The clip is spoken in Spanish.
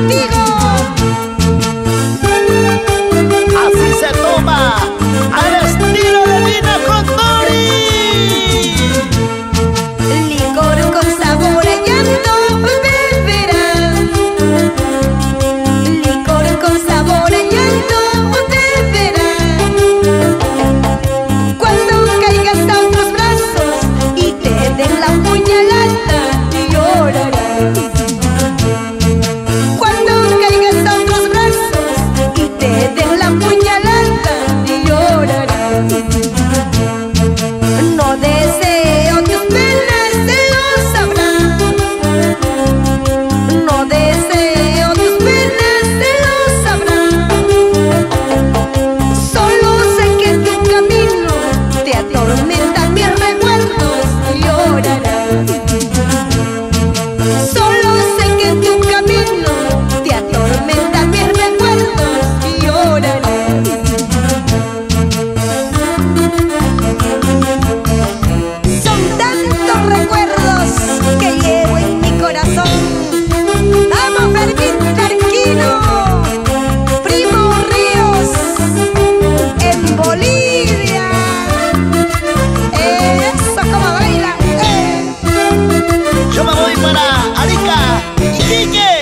contigo. Así se toma al estilo de Nina Condori. Licor con sabor a llanto beberás. Licor con sabor a llanto beberás. Cuando caigas a otros brazos y te den la puñalada, llorarás. Cuando caigas a otros brazos y te den la puñalada, llorarás. No deseo tus penas, se lo sabrás. No deseo tus penas, se lo sabrás. Solo sé que tu camino te atormentan mis recuerdos, llorarás. Solo sé que tu camino te atormentan mis recuerdos, llorarás. Son tantos recuerdos que llevo en mi corazón. Amo Fermín Tarquino, Primo Ríos, en Bolivia. Eso como baila. Yo me voy para Arica, Iquique.